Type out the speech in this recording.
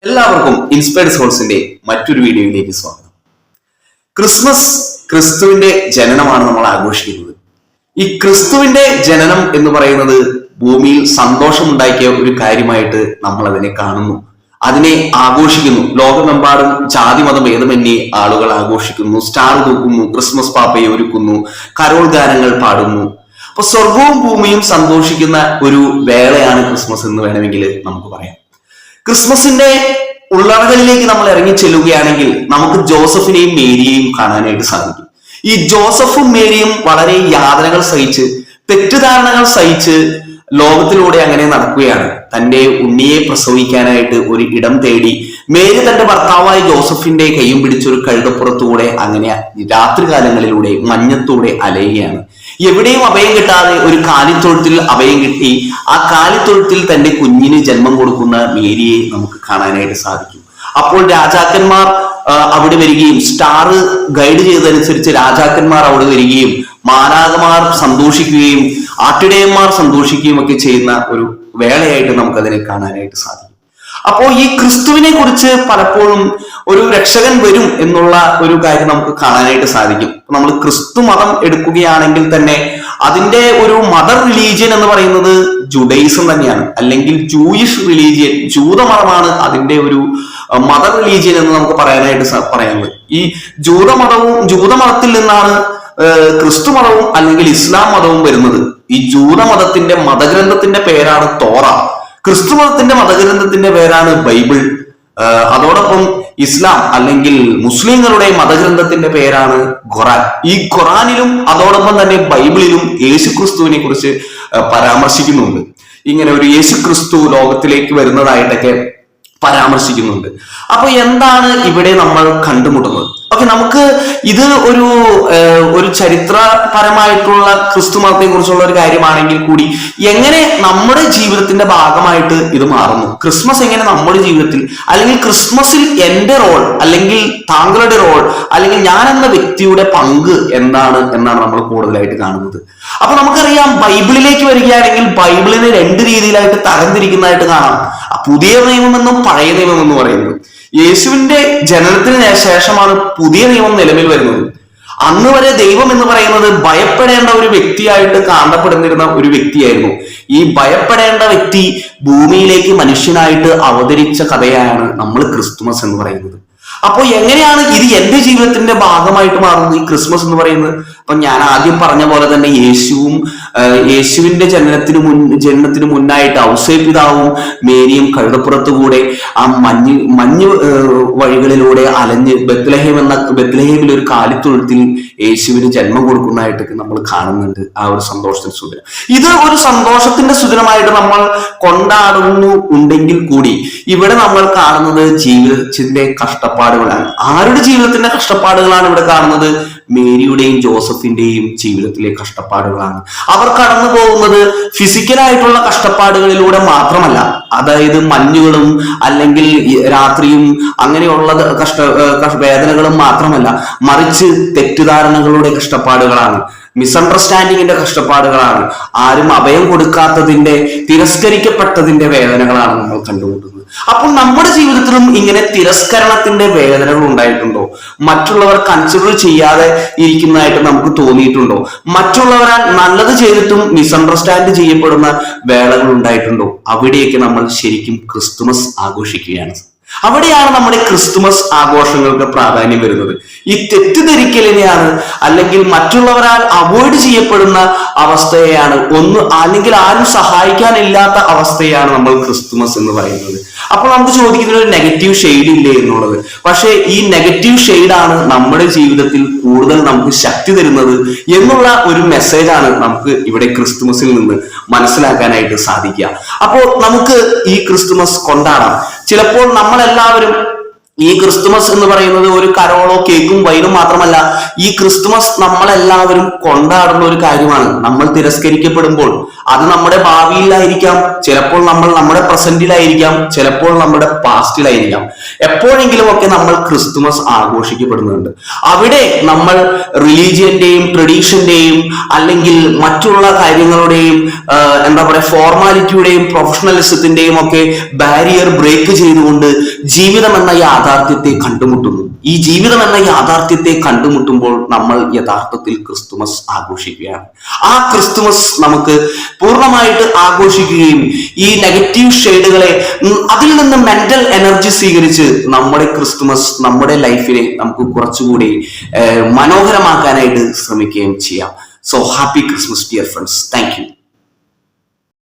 എല്ലാവർക്കും ഇൻസ്പയർഡ് സോൾസിന്റെ മറ്റൊരു വീഡിയോയിലേക്ക് സ്വാഗതം. ക്രിസ്മസ് ക്രിസ്തുവിന്റെ ജനനമാണ് നമ്മൾ ആഘോഷിക്കുന്നത്. ഈ ക്രിസ്തുവിന്റെ ജനനം എന്ന് പറയുന്നത് ഭൂമിയിൽ സന്തോഷമുണ്ടാക്കിയ ഒരു കാര്യമായിട്ട് നമ്മൾ അതിനെ കാണുന്നു, അതിനെ ആഘോഷിക്കുന്നു. ലോകമെമ്പാടും ജാതി മത ഭേദമന്യേ ആളുകൾ ആഘോഷിക്കുന്നു, സ്റ്റാർ തൂക്കുന്നു, ക്രിസ്മസ് പാപ്പയെ ഒരുക്കുന്നു, കരോൾ ഗാനങ്ങൾ പാടുന്നു. അപ്പൊ സ്വർഗവും ഭൂമിയും സന്തോഷിക്കുന്ന ഒരു വേളയാണ് ക്രിസ്മസ് എന്ന് വേണമെങ്കിൽ നമുക്ക് പറയാം. ക്രിസ്മസിന്റെ ഉള്ളറകളിലേക്ക് നമ്മൾ ഇറങ്ങി ചെല്ലുകയാണെങ്കിൽ നമുക്ക് ജോസഫിനെയും മേരിയെയും കാണാനായിട്ട് സാധിക്കും. ഈ ജോസഫും മേരിയും വളരെ യാതനകൾ സഹിച്ച്, തെറ്റിദ്ധാരണകൾ സഹിച്ച് ലോകത്തിലൂടെ അങ്ങനെ നടക്കുകയാണ്. തന്റെ ഉണ്ണിയെ പ്രസവിക്കാനായിട്ട് ഒരു ഇടം തേടി മേരി തന്റെ ഭർത്താവായ ജോസഫിന്റെ കൈയും പിടിച്ചൊരു കഴുതപ്പുറത്തൂടെ അങ്ങനെ രാത്രികാലങ്ങളിലൂടെ മഞ്ഞത്തൂടെ അലയുകയാണ്. എവിടെയും അഭയം കിട്ടാതെ ഒരു കാലിത്തൊഴുത്തിൽ അഭയം കിട്ടി. ആ കാലിത്തൊഴുത്തിൽ തന്റെ കുഞ്ഞിന് ജന്മം കൊടുക്കുന്ന മേരിയെ നമുക്ക് കാണാനായിട്ട് സാധിക്കും. അപ്പോൾ രാജാക്കന്മാർ അവിടെ വരികയും, സ്റ്റാർ ഗൈഡ് ചെയ്തതനുസരിച്ച് രാജാക്കന്മാർ അവിടെ വരികയും, മാലാഖമാർ സന്തോഷിക്കുകയും ആട്ടിടയന്മാർ സന്തോഷിക്കുകയും ഒക്കെ ചെയ്യുന്ന ഒരു വേളയായിട്ട് നമുക്കതിനെ കാണാനായിട്ട് സാധിക്കും. അപ്പോൾ ഈ ക്രിസ്തുവിനെ കുറിച്ച് പലപ്പോഴും ഒരു രക്ഷകൻ വരും എന്നുള്ള ഒരു കാര്യം നമുക്ക് കാണാനായിട്ട് സാധിക്കും. നമ്മൾ ക്രിസ്തു മതം എടുക്കുകയാണെങ്കിൽ തന്നെ അതിന്റെ ഒരു മദർ റിലീജിയൻ എന്ന് പറയുന്നത് ജുഡൈസം തന്നെയാണ്, അല്ലെങ്കിൽ ജൂയിഷ് റിലീജിയൻ, ജൂതമതമാണ് അതിന്റെ ഒരു മദർ റിലീജിയൻ എന്ന് നമുക്ക് പറയാനുള്ളത്. ഈ ജൂതമതത്തിൽ നിന്നാണ് ക്രിസ്തു മതവും അല്ലെങ്കിൽ ഇസ്ലാം മതവും വരുന്നത്. ഈ ജൂതമതത്തിന്റെ മതഗ്രന്ഥത്തിന്റെ പേരാണ് തോറ, ക്രിസ്തു മതത്തിന്റെ മതഗ്രന്ഥത്തിന്റെ പേരാണ് ബൈബിൾ. അതോടൊപ്പം ഇസ്ലാം അല്ലെങ്കിൽ മുസ്ലിങ്ങളുടെ മതഗ്രന്ഥത്തിന്റെ പേരാണ് ഖുറാൻ. ഈ ഖുറാനിലും അതോടൊപ്പം തന്നെ ബൈബിളിലും യേശുക്രിസ്തുവിനെ കുറിച്ച് പരാമർശിക്കുന്നുണ്ട്. ഇങ്ങനെ ഒരു യേശുക്രിസ്തു ലോകത്തിലേക്ക് വരുന്നതായിട്ടൊക്കെ പരാമർശിക്കുന്നുണ്ട്. അപ്പൊ എന്താണ് ഇവിടെ നമ്മൾ കണ്ടുമുട്ടുന്നത്? ഓക്കെ, നമുക്ക് ഇത് ഒരു ചരിത്രപരമായിട്ടുള്ള ക്രിസ്തു മതത്തെ കുറിച്ചുള്ള ഒരു കാര്യമാണെങ്കിൽ കൂടി എങ്ങനെ നമ്മുടെ ജീവിതത്തിന്റെ ഭാഗമായിട്ട് ഇത് മാറുന്നു, ക്രിസ്മസ് എങ്ങനെ നമ്മുടെ ജീവിതത്തിൽ, അല്ലെങ്കിൽ ക്രിസ്മസിൽ എന്റെ റോൾ അല്ലെങ്കിൽ താങ്കളുടെ റോൾ അല്ലെങ്കിൽ ഞാൻ എന്ന വ്യക്തിയുടെ പങ്ക് എന്നാണ് നമ്മൾ കൂടുതലായിട്ട് കാണുന്നത്. അപ്പൊ നമുക്കറിയാം, ബൈബിളിലേക്ക് വരികയാണെങ്കിൽ ബൈബിളിനെ രണ്ട് രീതിയിലായിട്ട് തരംതിരിക്കുന്നതായിട്ട് കാണാം. പുതിയ നിയമമെന്നും പഴയ നിയമമെന്നും പറയുന്നത്. യേശുവിന്റെ ജനനത്തിന് ശേഷമാണ് പുതിയ നിയമം നിലവിൽ വരുന്നത്. അന്ന് വരെ ദൈവം എന്ന് പറയുന്നത് ഭയപ്പെടേണ്ട ഒരു വ്യക്തിയായിട്ട് കാണപ്പെട്ടിരുന്ന ഒരു വ്യക്തിയായിരുന്നു. ഈ ഭയപ്പെടേണ്ട വ്യക്തി ഭൂമിയിലേക്ക് മനുഷ്യനായിട്ട് അവതരിച്ച കഥയാണ് നമ്മൾ ക്രിസ്തുമസ് എന്ന് പറയുന്നത്. അപ്പോൾ എങ്ങനെയാണ് ഇത് എന്റെ ജീവിതത്തിന്റെ ഭാഗമായിട്ട് മാറുന്നത് ഈ ക്രിസ്മസ് എന്ന് പറയുന്നത്? അപ്പൊ ഞാൻ ആദ്യം പറഞ്ഞ പോലെ തന്നെ യേശുവിന്റെ ജനനത്തിന് മുന്നായിട്ട് ഔസേ പിതാവും മേരിയും കഴുതപ്പുറത്തുകൂടെ ആ മഞ്ഞ് വഴികളിലൂടെ അലഞ്ഞ് ബത്ലഹേമിൽ ഒരു കാലിത്തൊഴുത്തിൽ യേശുവിന് ജന്മം കൊടുക്കുന്നതായിട്ടൊക്കെ നമ്മൾ കാണുന്നുണ്ട്. ആ ഒരു സന്തോഷത്തിന്റെ സുദിനം, ഇത് ഒരു സന്തോഷത്തിന്റെ സുദിനമായിട്ട് നമ്മൾ കൊണ്ടാടുന്നുണ്ടെങ്കിൽ കൂടി ഇവിടെ നമ്മൾ കാണുന്നത് ജീവിതത്തിന്റെ കഷ്ടപ്പാടുകളാണ്. ആരുടെ ജീവിതത്തിന്റെ കഷ്ടപ്പാടുകളാണ് ഇവിടെ കാണുന്നത്? മേരിയുടെയും ജോസഫിന്റെയും ജീവിതത്തിലെ കഷ്ടപ്പാടുകളാണ്. അവർ കടന്നു പോകുന്നത് ഫിസിക്കലായിട്ടുള്ള കഷ്ടപ്പാടുകളിലൂടെ മാത്രമല്ല, അതായത് മഞ്ഞുകളും അല്ലെങ്കിൽ രാത്രിയും അങ്ങനെയുള്ള വേദനകളും മാത്രമല്ല, മറിച്ച് തെറ്റിദ്ധാരണകളുടെ കഷ്ടപ്പാടുകളാണ്, മിസ്അണ്ടർസ്റ്റാൻഡിങ്ങിന്റെ കഷ്ടപ്പാടുകളാണ്, ആരും അഭയം കൊടുക്കാത്തതിന്റെ, തിരസ്കരിക്കപ്പെട്ടതിന്റെ വേദനകളാണ് നമ്മൾ കണ്ടുമുട്ടുന്നത്. അപ്പോൾ നമ്മുടെ ജീവിതത്തിലും ഇങ്ങനെ തിരസ്കരണത്തിന്റെ വേദനകൾ ഉണ്ടായിട്ടുണ്ടോ? മറ്റുള്ളവർ കൺസിഡർ ചെയ്യാതെ ഇരിക്കുന്നതായിട്ട് നമുക്ക് തോന്നിയിട്ടുണ്ടോ? മറ്റുള്ളവരാൽ നല്ലത് ചെയ്തിട്ടും മിസ്അണ്ടർസ്റ്റാൻഡ് ചെയ്യപ്പെടുന്ന വേളകൾ ഉണ്ടായിട്ടുണ്ടോ? അവിടെയൊക്കെ നമ്മൾ ശരിക്കും ക്രിസ്തുമസ് ആഘോഷിക്കുകയാണ്. അവിടെയാണ് നമ്മുടെ ക്രിസ്തുമസ് ആഘോഷങ്ങൾക്ക് പ്രാധാന്യം വരുന്നത്. ഈ തെറ്റിദ്ധരിക്കലിനെയാണ്, അല്ലെങ്കിൽ മറ്റുള്ളവരാൽ അവോയ്ഡ് ചെയ്യപ്പെടുന്ന അവസ്ഥയെയാണ്, അല്ലെങ്കിൽ ആരും സഹായിക്കാനില്ലാത്ത അവസ്ഥയാണ് നമ്മൾ ക്രിസ്തുമസ് എന്ന് പറയുന്നത്. അപ്പോൾ നമുക്ക് ചോദിക്കുന്ന ഒരു നെഗറ്റീവ് ഷെയ്ഡ് ഇല്ലേ എന്നുള്ളത്. പക്ഷേ ഈ നെഗറ്റീവ് ഷെയ്ഡാണ് നമ്മുടെ ജീവിതത്തിൽ കൂടുതൽ നമുക്ക് ശക്തി തരുന്നത് എന്നുള്ള ഒരു മെസ്സേജാണ് നമുക്ക് ഇവിടെ ക്രിസ്തുമസിൽ നിന്ന് മനസ്സിലാക്കാനായിട്ട് സാധിക്കുക. അപ്പോൾ നമുക്ക് ഈ ക്രിസ്തുമസ് കൊണ്ടാടാം. ചിലപ്പോൾ നമ്മളെല്ലാവരും ഈ ക്രിസ്തുമസ് എന്ന് പറയുന്നത് ഒരു കരോളോ കേക്കും വൈനും മാത്രമല്ല, ഈ ക്രിസ്തുമസ് നമ്മളെല്ലാവരും കൊണ്ടാടുന്ന ഒരു കാര്യമാണ്. നമ്മൾ തിരസ്കരിക്കപ്പെടുമ്പോൾ അത് നമ്മുടെ ഭാവിയിലായിരിക്കാം, ചിലപ്പോൾ നമ്മുടെ പ്രസന്റിലായിരിക്കാം, ചിലപ്പോൾ നമ്മുടെ പാസ്റ്റിലായിരിക്കാം. എപ്പോഴെങ്കിലും ഒക്കെ നമ്മൾ ക്രിസ്തുമസ് ആഘോഷിക്കപ്പെടുന്നുണ്ട്. അവിടെ നമ്മൾ റിലീജിയന്റെയും ട്രഡീഷന്റെയും അല്ലെങ്കിൽ മറ്റുള്ള കാര്യങ്ങളുടെയും ഫോർമാലിറ്റിയുടെയും പ്രൊഫഷണലിസത്തിന്റെയും ഒക്കെ ബാരിയർ ബ്രേക്ക് ചെയ്തുകൊണ്ട് ജീവിതം എന്ന യാഥാർത്ഥ്യത്തെ കണ്ടുമുട്ടുന്നു. ഈ ജീവിതം എന്ന യാഥാർത്ഥ്യത്തെ കണ്ടുമുട്ടുമ്പോൾ നമ്മൾ യഥാർത്ഥത്തിൽ ക്രിസ്തുമസ് ആഘോഷിക്കുകയാണ്. ആ ക്രിസ്തുമസ് നമുക്ക് പൂർണ്ണമായിട്ട് ആഘോഷിക്കുകയും ഈ നെഗറ്റീവ് ഷെയ്ഡുകളെ അതിൽ നിന്ന് മെന്റൽ എനർജി സ്വീകരിച്ച് നമ്മുടെ ക്രിസ്തുമസ് നമ്മുടെ ലൈഫിനെ നമുക്ക് കുറച്ചുകൂടി മനോഹരമാക്കാനായിട്ട് ശ്രമിക്കുകയും ചെയ്യാം. So happy Christmas dear friends. Thank you.